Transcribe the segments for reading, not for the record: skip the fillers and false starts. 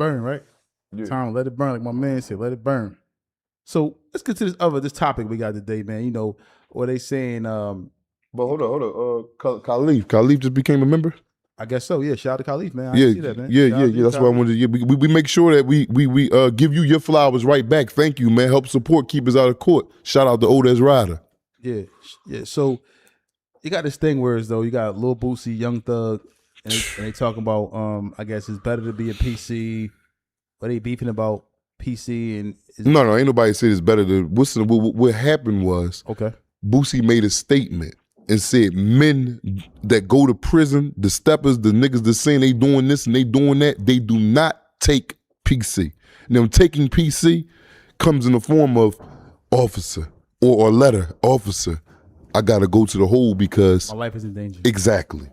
burn, right? Yeah. Time to let it burn, like my man said, let it burn. So let's get to this topic we got today, man. You know, what they saying, But hold on. Khalif just became a member? I guess so, yeah. Shout out to Khalif, man. I didn't see that, man. Yeah. That's why I wanted to. We make sure that we give you your flowers right back. Thank you, man. Help support keepers out of court. Shout out to Odes Ryder. Yeah. So you got this thing where though you got Lil Boosie, Young Thug, and they talking about I guess it's better to be a PC. But they beefing about PC and no, ain't nobody said it's better to. What happened was Boosie made a statement and said men that go to prison, the steppers, the niggas that saying they doing this and they doing that, they do not take PC. Now taking PC comes in the form of officer or letter, officer, I gotta go to the hole because my life is in danger. Exactly.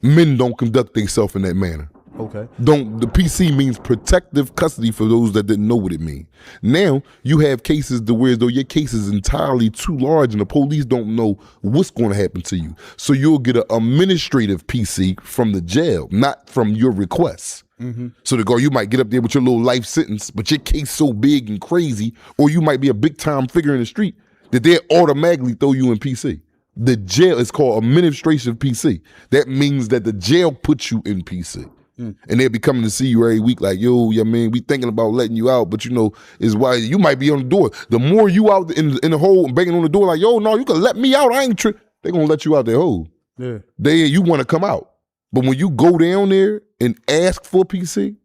Men don't conduct themselves in that manner. Okay. The PC means protective custody for those that didn't know what it means. Now you have cases to where though your case is entirely too large and the police don't know what's going to happen to you. So you'll get an administrative PC from the jail, not from your request. Mm-hmm. So you might get up there with your little life sentence, but your case so big and crazy, or you might be a big time figure in the street that they automatically throw you in PC. The jail is called administrative PC. That means that the jail puts you in PC. And they'll be coming to see you every week like, yo, yeah, man, we thinking about letting you out, but you know, is why you might be on the door. The more you out in the hole and banging on the door like, yo, no, you can let me out. I ain't they're going to let you out their hole. Yeah. You want to come out. But when you go down there and ask for PC,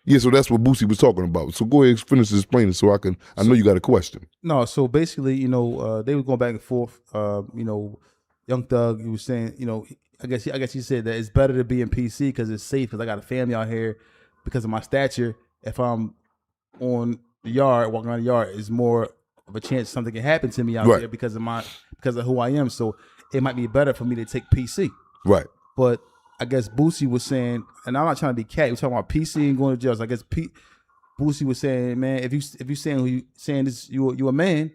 yeah, so that's what Boosie was talking about. So go ahead and finish explaining so I know you got a question. No, so basically, you know, they were going back and forth. You know, Young Thug, he was saying, you know, I guess he said that it's better to be in PC because it's safe because I got a family out here because of my stature. If I'm on the yard, walking around the yard, is more of a chance something can happen to me out there because of who I am. So it might be better for me to take PC. Right. But I guess Boosie was saying, and I'm not trying to be cat. We're talking about PC and going to jail. So I guess Boosie was saying, man, if you saying this, you a man,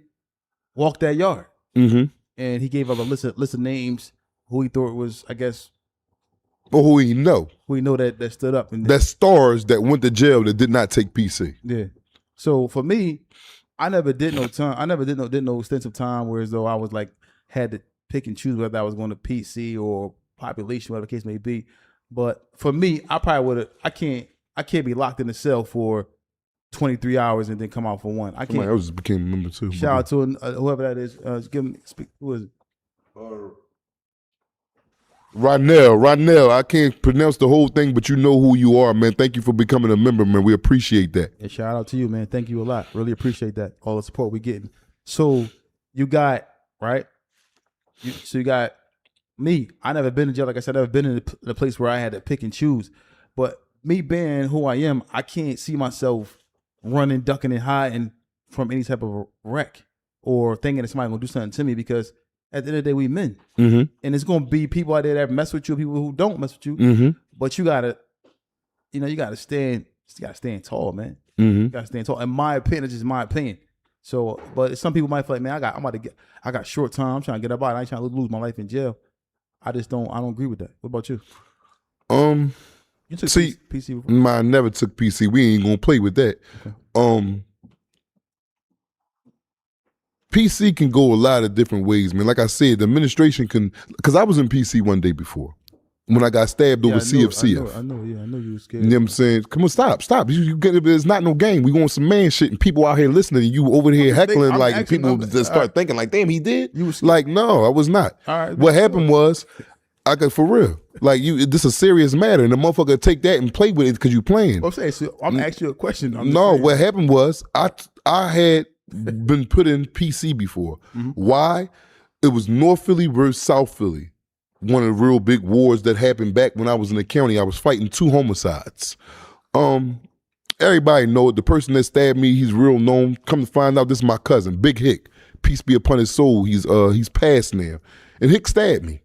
walk that yard. Mm-hmm. And he gave up a list of names who he thought was, I guess, or who he know that stood up and that stars that went to jail that did not take PC. Yeah. So for me, I never did no time. I never did no extensive time where as though I was like had to pick and choose whether I was going to PC or population, whatever the case may be. But for me, I probably would have. I can't be locked in a cell for 23 hours and then come out for one. I can't. Somebody else became a member too. Shout out to whoever that is. Give him speak. Who is it? Rodnell, I can't pronounce the whole thing, but you know who you are, man. Thank you for becoming a member, man. We appreciate that. Yeah, shout out to you, man. Thank you a lot. Really appreciate that. All the support we're getting. So you got, right? So you got me. I never been in jail. Like I said, I've never been in a place where I had to pick and choose. But me being who I am, I can't see myself running, ducking, and hiding from any type of wreck or thinking that somebody's going to do something to me because at the end of the day, we men. Mm-hmm. And it's going to be people out there that mess with you, people who don't mess with you. Mm-hmm. But you got to stand tall, man. Mm-hmm. You got to stand tall. In my opinion, it's just my opinion. So, but some people might feel like, man, I got short time. I'm trying to get up out. I ain't trying to lose my life in jail. I don't agree with that. What about you? You took PC before? I never took PC. We ain't gonna play with that. Okay. PC can go a lot of different ways, man. Like I said, the administration can, because I was in PC one day before when I got stabbed over CFCF. I know you were scared. You know what I'm saying? Come on, stop. You get it. It's not no game. We want some man shit, and people out here listening, and you over here heckling like people just start thinking like, damn, he did. You was like, no, I was not. All right, what happened was, for real. Like this is a serious matter, and the motherfucker take that and play with it because you playing. I'm saying, so I'm asking you a question. What happened was I had been put in PC before. Mm-hmm. Why? It was North Philly versus South Philly. One of the real big wars that happened back when I was in the county. I was fighting 2 homicides. Everybody know it. The person that stabbed me, he's real known. Come to find out, this is my cousin, Big Hick. Peace be upon his soul. He's passed now. And Hick stabbed me.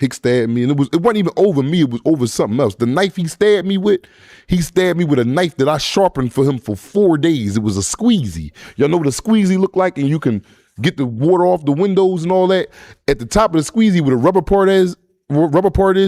And it wasn't even over me, it was over something else. The knife he stabbed me with a knife that I sharpened for him for 4 days. It was a squeezy. Y'all know what a squeezy look like? And you can get the water off the windows and all that. At the top of the squeezy where the rubber part is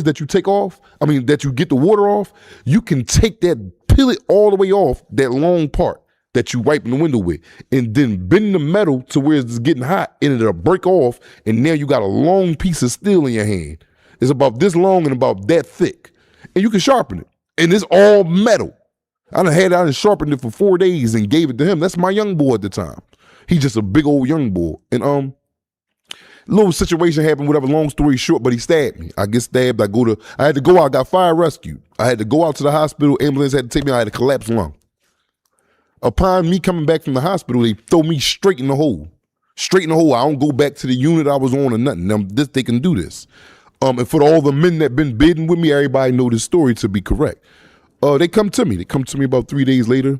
that you take off, that you get the water off, you can take that peel it all the way off that long part that you wiping the window with, and then bend the metal to where it's getting hot, and it'll break off, and now you got a long piece of steel in your hand. It's about this long and about that thick, and you can sharpen it, and it's all metal. I done sharpened it for 4 days and gave it to him. That's my young boy at the time. He's just a big old young boy, and little situation happened, whatever, long story short, but he stabbed me. I get stabbed, I had to go out, got fire rescued. I had to go out to the hospital, ambulance had to take me, I had a collapsed lung. Upon me coming back from the hospital, they throw me straight in the hole. Straight in the hole. I don't go back to the unit I was on or nothing. Now, they can do this. And for all the men that been bidding with me, everybody know this story to be correct. They come to me. They come to me about 3 days later.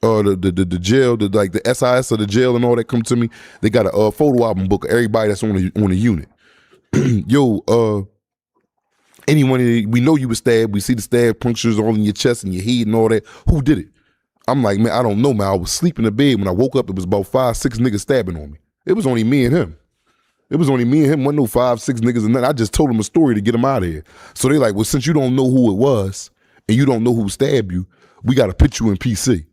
The jail, the SIS of the jail and all that come to me. They got a photo album book of everybody that's on the unit. Yo, anyone, we know you was stabbed. We see the stab punctures all in your chest and your head and all that. Who did it? I'm like, man, I don't know, man. I was sleeping in bed. When I woke up, it was about 5, 6 niggas stabbing on me. It was only me and him. It was only me and him. Wasn't no 5, 6 niggas and nothing. I just told them a story to get them out of here. So they like, well, since you don't know who it was and you don't know who stabbed you, we got to put you in PC.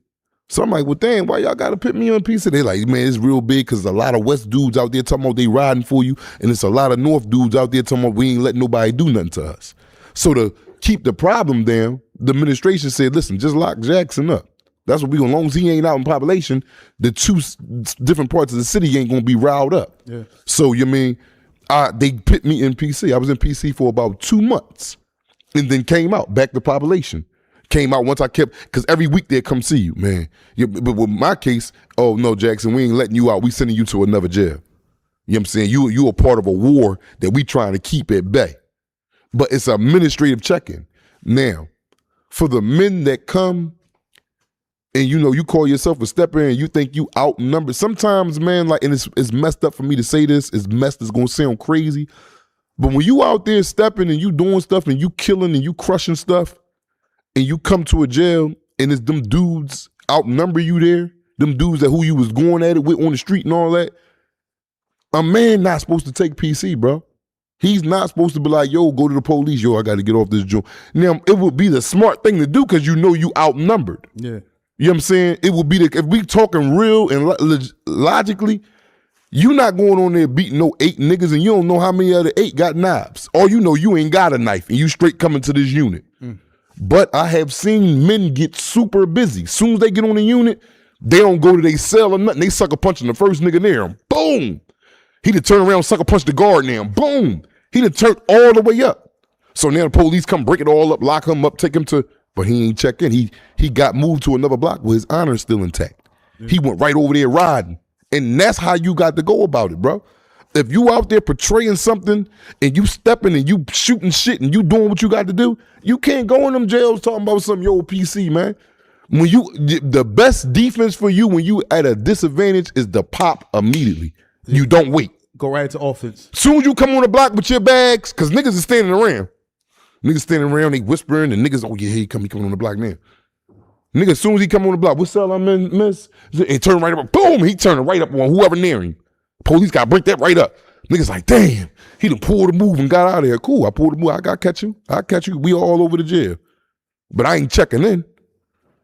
So I'm like, well, damn, why y'all got to put me on PC? They like, man, it's real big because a lot of West dudes out there talking about they riding for you, and it's a lot of North dudes out there talking about we ain't letting nobody do nothing to us. So to keep the problem down, the administration said, listen, just lock Jackson up. That's what we gonna, as long as he ain't out in population, the 2 different parts of the city ain't gonna be riled up. Yeah. So they put me in PC. I was in PC for about 2 months and then came out back to population. Came out once I kept, because every week they'd come see you, man. But with my case, oh no, Jackson, we ain't letting you out. We sending you to another jail. You know what I'm saying? You a part of a war that we trying to keep at bay. But it's administrative check-in. Now, for the men that come and you call yourself a stepper and you think you outnumbered. Sometimes, man, like, and it's messed up for me to say this, it's gonna sound crazy. But when you out there stepping and you doing stuff and you killing and you crushing stuff, and you come to a jail and it's them dudes outnumber you there, them dudes that who you was going at it with on the street and all that, a man not supposed to take PC, bro. He's not supposed to be like, yo, go to the police. Yo, I got to get off this joint. Now, it would be the smart thing to do because you outnumbered. Yeah. You know what I'm saying? It would be if we talking real and logically, you not going on there beating no 8 niggas and you don't know how many of the 8 got knives. Or you ain't got a knife and you straight coming to this unit. But I have seen men get super busy. Soon as they get on the unit, they don't go to their cell or nothing. They sucker punching the first nigga there. Boom. He done turn around, sucker punch the guard now. Boom. He done turned all the way up. So now the police come break it all up, lock him up, take him to, but he ain't check in. He got moved to another block where his honor is still intact. He went right over there riding. And that's how you got to go about it, bro. If you out there portraying something and you stepping and you shooting shit and you doing what you got to do, you can't go in them jails talking about some yo PC, man. The best defense for you when you at a disadvantage is to pop immediately. You don't wait. Go right to offense. Soon as you come on the block with your bags, because niggas is standing around. Niggas standing around, they whispering, and niggas, oh yeah, he coming on the block now. Nigga, as soon as he come on the block, what's up, I'm in, miss? And turn right up, boom, he turning right up on whoever near him. Police got to break that right up. Niggas like, damn, he done pulled the move and got out of here. Cool, I pulled the move. I got to catch you. I'll catch you. We all over the jail. But I ain't checking in.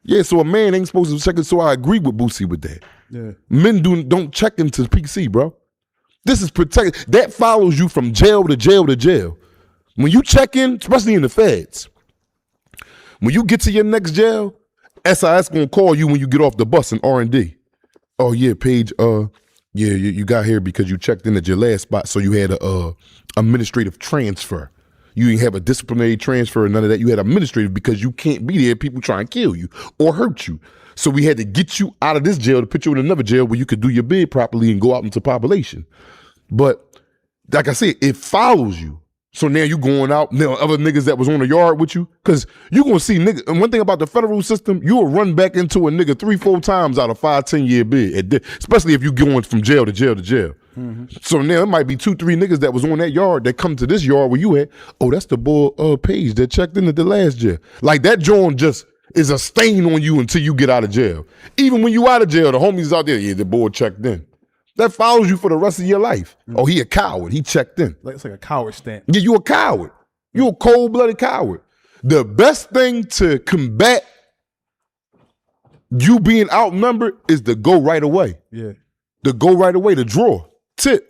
Yeah, so a man ain't supposed to check in, so I agree with Boosie with that. Yeah. Men don't check into PC, bro. This is protected. That follows you from jail to jail to jail. When you check in, especially in the feds, when you get to your next jail, SIS gonna call you when you get off the bus in R&D. Oh yeah, Paige, yeah, you got here because you checked in at your last spot, so you had a administrative transfer. You didn't have a disciplinary transfer or none of that. You had administrative because you can't be there. People try and kill you or hurt you. So we had to get you out of this jail to put you in another jail where you could do your bid properly and go out into population. But like I said, it follows you. So now you going out, now other niggas that was on the yard with you, because you going to see niggas. And one thing about the federal system, you'll run back into a nigga 3-4 times out of 5-10 year bid, especially if you going from jail to jail to jail. Mm-hmm. So now it might be 2-3 niggas that was on that yard that come to this yard where you at. Oh, that's the boy Page that checked in at the last jail. Like that joint just is a stain on you until you get out of jail. Even when you out of jail, the homies out there, yeah, the boy checked in. That follows you for the rest of your life. Mm-hmm. Oh, he a coward. He checked in. It's like a coward stamp. Yeah, you a coward. You a cold-blooded coward. The best thing to combat You being outnumbered is the go right away. Yeah. The go right away, the draw. Tip.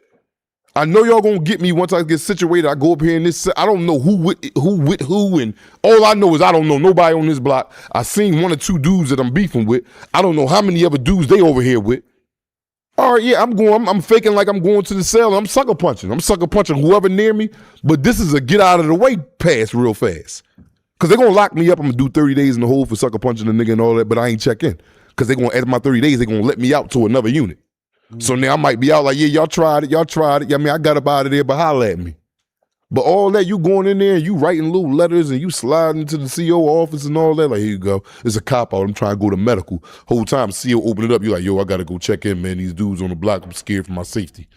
I know y'all gonna get me once I get situated. I go up here in this. I don't know who with who, and all I know is I don't know nobody on this block. I seen 1 or 2 dudes that I'm beefing with. I don't know how many other dudes they over here with. All right, yeah, I'm faking like I'm going to the cell. I'm sucker punching. I'm sucker punching whoever near me. But this is a get out of the way pass real fast. Cause they're gonna lock me up. I'm gonna do 30 days in the hole for sucker punching a nigga and all that. But I ain't check in. Cause they're gonna, after my 30 days, they're gonna let me out to another unit. So now I might be out like, yeah, y'all tried it. I mean, I got up out of there, but holla at me. But all that, you going in there and you writing little letters and you sliding to the CO office and all that, like, here you go. There's a cop out. I'm trying to go to medical. Whole time, CO open it up. You're like, yo, I got to go check in, man. These dudes on the block, I'm scared for my safety.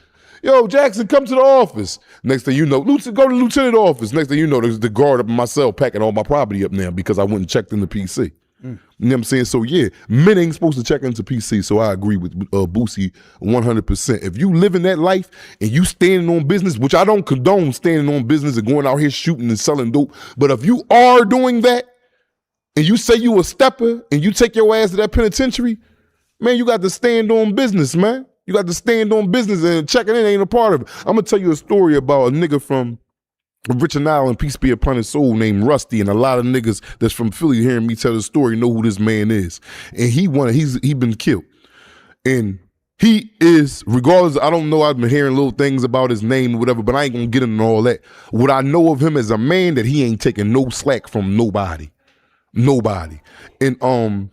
Yo, Jackson, come to the office. Next thing you know, go to the lieutenant office. Next thing you know, there's the guard up in my cell packing all my property up now because I went and checked in the PC. You know what I'm saying? So yeah, men ain't supposed to check into PC. So I agree with Boosie 100%. If you living that life and you standing on business, which I don't condone standing on business and going out here shooting and selling dope, but if you are doing that and you say you a stepper and you take your ass to that penitentiary, man, you got to stand on business, man. You got to stand on business, and checking in ain't a part of it. I'm gonna tell you a story about a nigga from Richard Island, peace be upon his soul, named Rusty, and a lot of niggas that's from Philly hearing me tell the story know who this man is. And he been killed. And he is, regardless, I don't know, I've been hearing little things about his name or whatever, but I ain't gonna get into all that. What I know of him as a man, that he ain't taking no slack from nobody. Nobody. And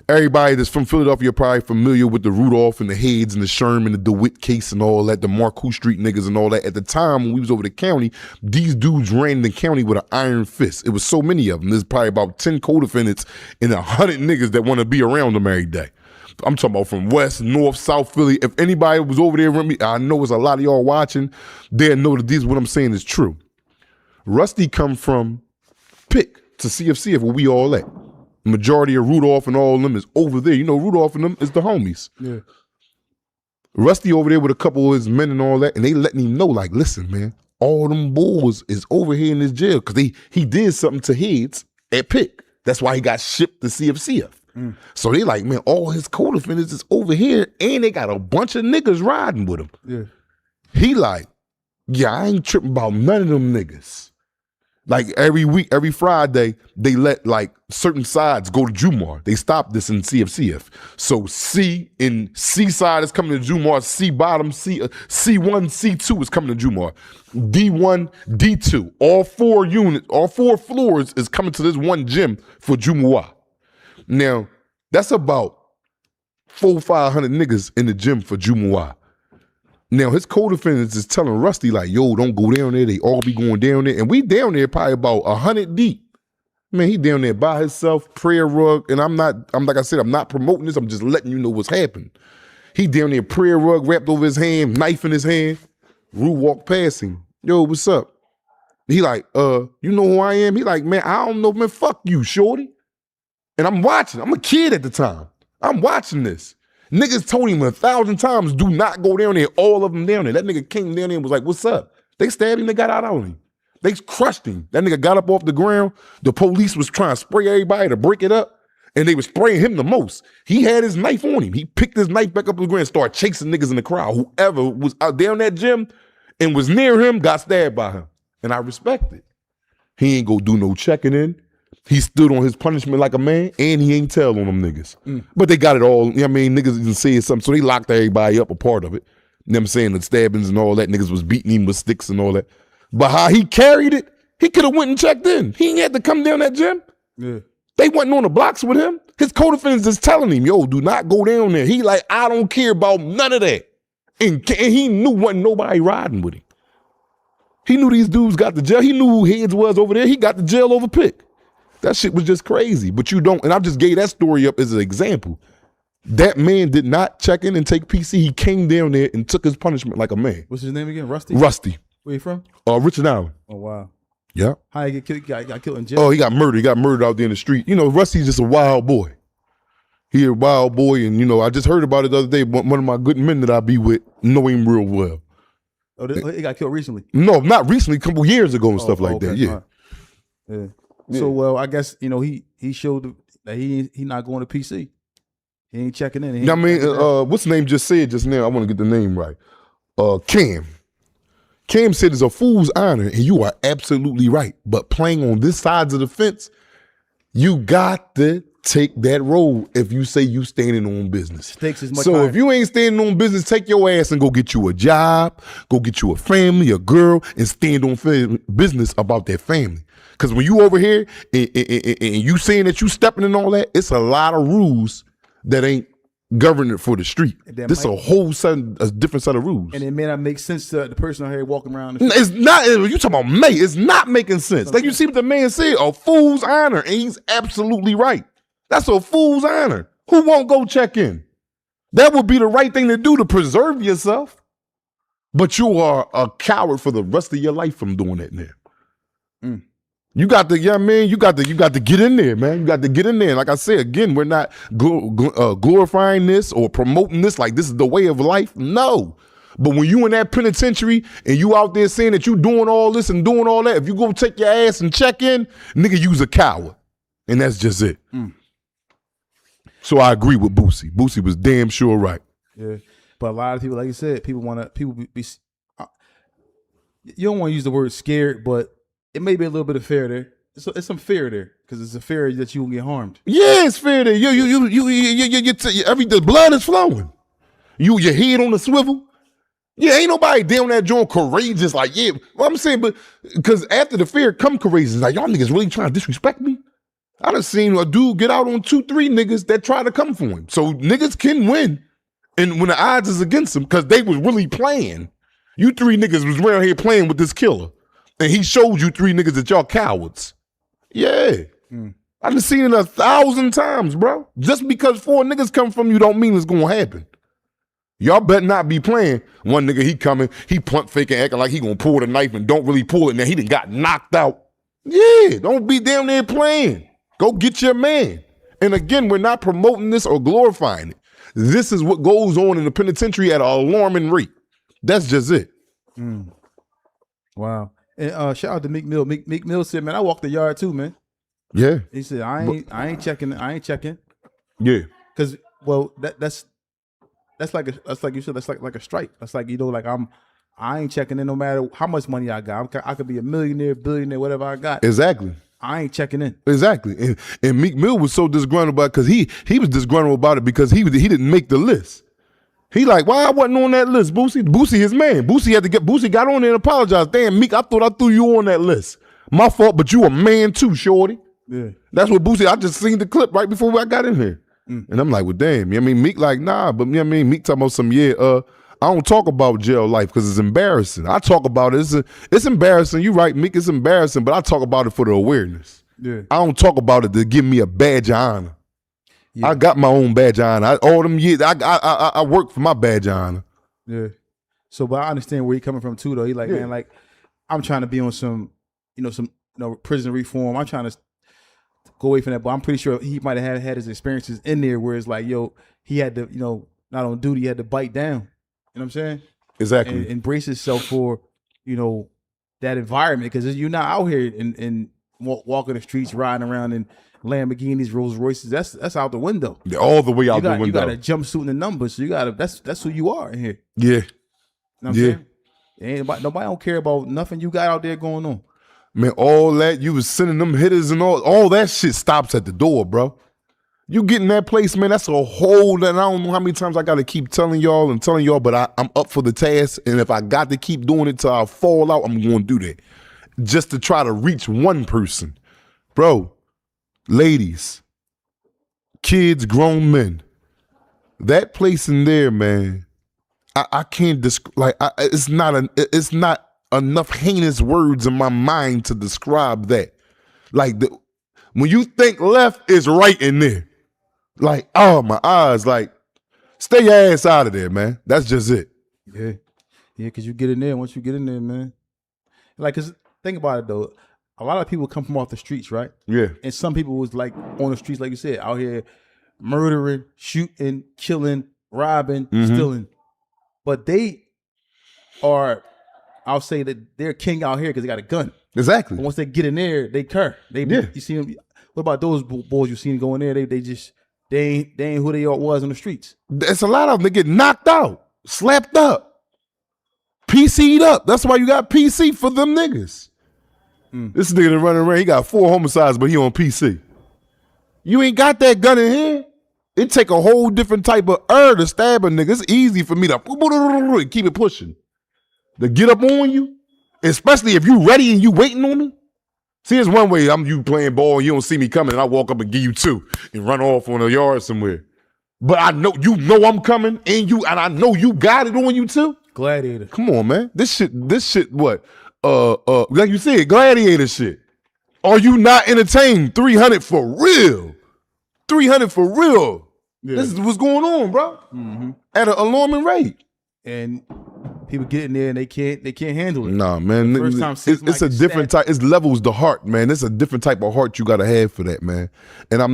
everybody that's from Philadelphia probably familiar with the Rudolph and the Heads and the Sherman and the DeWitt case and all that, the Marcoux Street niggas and all that. At the time when we was over the county, these dudes ran the county with an iron fist. It was so many of them. There's probably about 10 co-defendants and 100 niggas that want to be around them every day. I'm talking about from West, North, South Philly. If anybody was over there with me, I know there's a lot of y'all watching, they'll know that what I'm saying is true. Rusty come from Pick to CFCF where we all at. Majority of Rudolph and all of them is over there. You know, Rudolph and them is the homies. Yeah. Rusty over there with a couple of his men and all that, and they letting him know, like, listen, man, all them bulls is over here in this jail because he did something to Heads at Pick. That's why he got shipped to CFCF. So they like, man, all his co-defendants is over here, and they got a bunch of niggas riding with him. Yeah. He like, yeah, I ain't tripping about none of them niggas. Like every week, every Friday, they let like certain sides go to Jumar. They stopped this in CFCF. So C side is coming to Jumar. C bottom, C1, C2 is coming to Jumar. D1, D2, all 4 units, all 4 floors is coming to this one gym for Jumu'ah. Now, that's about 400-500 niggas in the gym for Jumu'ah. Now, his co-defendants is telling Rusty, like, yo, don't go down there. They all be going down there. And we down there probably about 100 deep. Man, he down there by himself, prayer rug. And I'm like I said, I'm not promoting this. I'm just letting you know what's happening. He down there, prayer rug wrapped over his hand, knife in his hand. Rue walked past him. Yo, what's up? He like, you know who I am? He like, man, I don't know, man, fuck you, shorty. And I'm watching. I'm a kid at the time. I'm watching this. Niggas told him 1,000 times, do not go down there, all of them down there. That nigga came down there and was like, what's up? They stabbed him, they got out on him. They crushed him. That nigga got up off the ground. The police was trying to spray everybody to break it up, and they were spraying him the most. He had his knife on him. He picked his knife back up on the ground and started chasing niggas in the crowd. Whoever was out down that gym and was near him got stabbed by him. And I respect it. He ain't go do no checking in. He stood on his punishment like a man, and he ain't tell on them niggas. But they got it all. You know what I mean? Niggas even said something, so they locked everybody up a part of it. You know what I'm saying? The stabbings and all that. Niggas was beating him with sticks and all that. But how he carried it, he could have went and checked in. He ain't had to come down that gym. Yeah. They wasn't on the blocks with him. His co-defendants is telling him, yo, do not go down there. He like, I don't care about none of that. And he knew wasn't nobody riding with him. He knew these dudes got the jail. He knew who Heads was over there. He got the jail over Pick. That shit was just crazy. But you don't, and I just gave that story up as an example. That man did not check in and take PC. He came down there and took his punishment like a man. What's his name again? Rusty? Rusty. Where you from? Richard Island. Oh, wow. Yeah. How he get killed? He got killed in jail? Oh, he got murdered. He got murdered out there in the street. You know, Rusty's just a wild boy. He a wild boy, and, you know, I just heard about it the other day. One of my good men that I be with know him real well. Oh, he got killed recently? No, not recently. A couple years ago and stuff like that. Yeah. Right. Yeah. So, well, I guess, you know, he showed that he not going to PC. He ain't checking in. I mean, what's the name just said just now? I want to get the name right. Cam. Cam said it's a fool's honor, and you are absolutely right. But playing on this side of the fence, you got to take that role if you say you standing on business. Stakes is much so higher. if you ain't standing on business, take your ass and go get you a job, go get you a family, a girl, and stand on business about that family. Because when you over here and you saying that you stepping in all that, it's a lot of rules that ain't governing for the street. This a whole different set of rules. And it may not make sense to the person out here walking around. It's not. You talking about May? It's not making sense. Like you see what the man said, a fool's honor, and he's absolutely right. That's a fool's honor. Who won't go check in? That would be the right thing to do to preserve yourself. But you are a coward for the rest of your life from doing that now. You got to, you got to get in there, man. You got to get in there. Like I said, again, we're not glorifying this or promoting this like this is the way of life. No. But when you in that penitentiary and you out there saying that you doing all this and doing all that, if you go take your ass and check in, nigga, you's a coward. And that's just it. So I agree with Boosie. Boosie was damn sure right. Yeah. But a lot of people, like you said, people be you don't want to use the word scared, but it may be a little bit of fear there. It's some fear there because it's a fear that you will get harmed. Yeah, it's fear there. The blood is flowing. Your head on the swivel. Yeah, ain't nobody down that joint courageous like, yeah. Well, I'm saying, but because after the fear come courageous. Like, y'all niggas really trying to disrespect me? I done seen a dude get out on 2-3 niggas that try to come for him. So niggas can win. And when the odds is against them, because they was really playing. You 3 niggas was around here playing with this killer. And he showed you 3 niggas that y'all cowards. Yeah. I done seen it 1,000 times, bro. Just because 4 niggas come from you don't mean it's gonna happen. Y'all better not be playing. One nigga, he coming, he punt faking, acting like he gonna pull the knife and don't really pull it. Now he done got knocked out. Yeah, don't be down there playing. Go get your man. And again, we're not promoting this or glorifying it. This is what goes on in the penitentiary at an alarming rate. That's just it. Wow. And shout out to Meek Mill. Meek Mill said, man, I walked the yard too, man. Yeah. He said, I ain't checking. Yeah. Cause well, that's like you said, that's like a strike. That's like, like I ain't checking in no matter how much money I got. I could be a millionaire, billionaire, whatever I got. Exactly. I ain't checking in. Exactly. And Meek Mill was so disgruntled about it because he was disgruntled about it because he didn't make the list. He like, why I wasn't on that list, Boosie? Boosie his man. Boosie got on there and apologized. Damn, Meek, I thought I threw you on that list. My fault, but you a man too, shorty. Yeah. That's what Boosie, I just seen the clip right before I got in here. And I'm like, well, damn. Meek like, nah, but Meek talking about some, I don't talk about jail life because it's embarrassing. I talk about it. It's embarrassing. You right, Meek, it's embarrassing, but I talk about it for the awareness. Yeah. I don't talk about it to give me a badge of honor. Yeah. I got my own badge of honor. All them years, I work for my badge of honor. Yeah. So, but I understand where he coming from too, though. He like, man, like, I'm trying to be on some prison reform. I'm trying to go away from that, but I'm pretty sure he might have had his experiences in there where it's like, he had to, not on duty, he had to bite down. You know what I'm saying? Exactly. And embrace himself for, that environment because you're not out here and walking the streets, riding around in Lamborghinis, Rolls Royces. That's out the window. Yeah, all the way out the window. You got a jumpsuit and the numbers, so that's who you are in here. Yeah. You know what I'm saying? Nobody don't care about nothing you got out there going on. Man, all that, you was sending them hitters and all that shit stops at the door, bro. You get in that place, man, that's a whole, and I don't know how many times I got to keep telling y'all, but I'm up for the task, and if I got to keep doing it till I fall out, I'm going to do that. Just to try to reach one person. Bro, ladies, kids, grown men, that place in there, man, I can't describe, it's not enough heinous words in my mind to describe that. When you think left, it's right in there. Like, oh, my eyes, like, stay your ass out of there, man. That's just it. Yeah. Yeah, because you get in there, once you get in there, man. Like, because think about it, though. A lot of people come from off the streets, right? Yeah. And some people was, like, on the streets, like you said, out here murdering, shooting, killing, robbing, stealing. But they are, I'll say that they're king out here because they got a gun. Exactly. But once they get in there, they care. You see them. What about those boys you seen go in there? They just they ain't who they all was on the streets. It's a lot of them that get knocked out, slapped up, PC'd up. That's why you got PC for them niggas. This nigga that running around, he got 4 homicides, but he on PC. You ain't got that gun in here. It take a whole different type of to stab a nigga. It's easy for me to keep it pushing. To get up on you, especially if you ready and you waiting on me. See, it's one way you playing ball and you don't see me coming and I walk up and give you 2 and run off on a yard somewhere. But I know I'm coming and I know you got it on you too. Gladiator. Come on, man. This shit what? Like you said, gladiator shit. Are you not entertained? 300 for real. 300 for real. Yeah. This is what's going on, bro. Mm-hmm. At an alarming rate. And people get in there and they can't handle it. Nah, man. First time it's a different type. It levels the heart, man. It's a different type of heart you gotta have for that, man. And I'm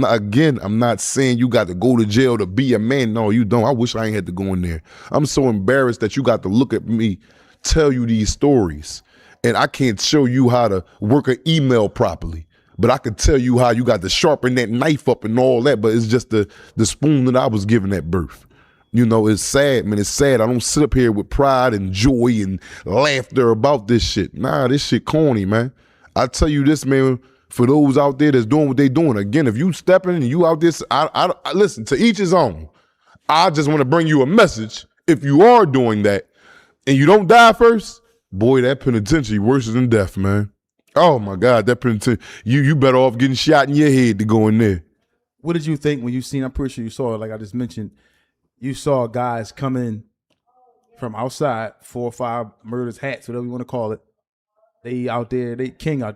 not saying you got to go to jail to be a man. No, you don't. I wish I ain't had to go in there. I'm so embarrassed that you got to look at me, tell you these stories. And I can't show you how to work an email properly. But I could tell you how you got to sharpen that knife up and all that. But it's just the spoon that I was given at birth. You know, it's sad, man. It's sad. I don't sit up here with pride and joy and laughter about this shit. Nah, this shit corny, man. I tell you this, man, for those out there that's doing what they doing. Again, if you stepping and you out there, I listen, to each his own. I just want to bring you a message. If you are doing that and you don't die first, boy, that penitentiary worse than death, man. Oh my God, that penitentiary. You better off getting shot in your head to go in there. What did you think when you seen, I'm pretty sure you saw it, like I just mentioned, you saw guys come in from outside, 4 or 5 murders, hats, whatever you want to call it. They out there, they king out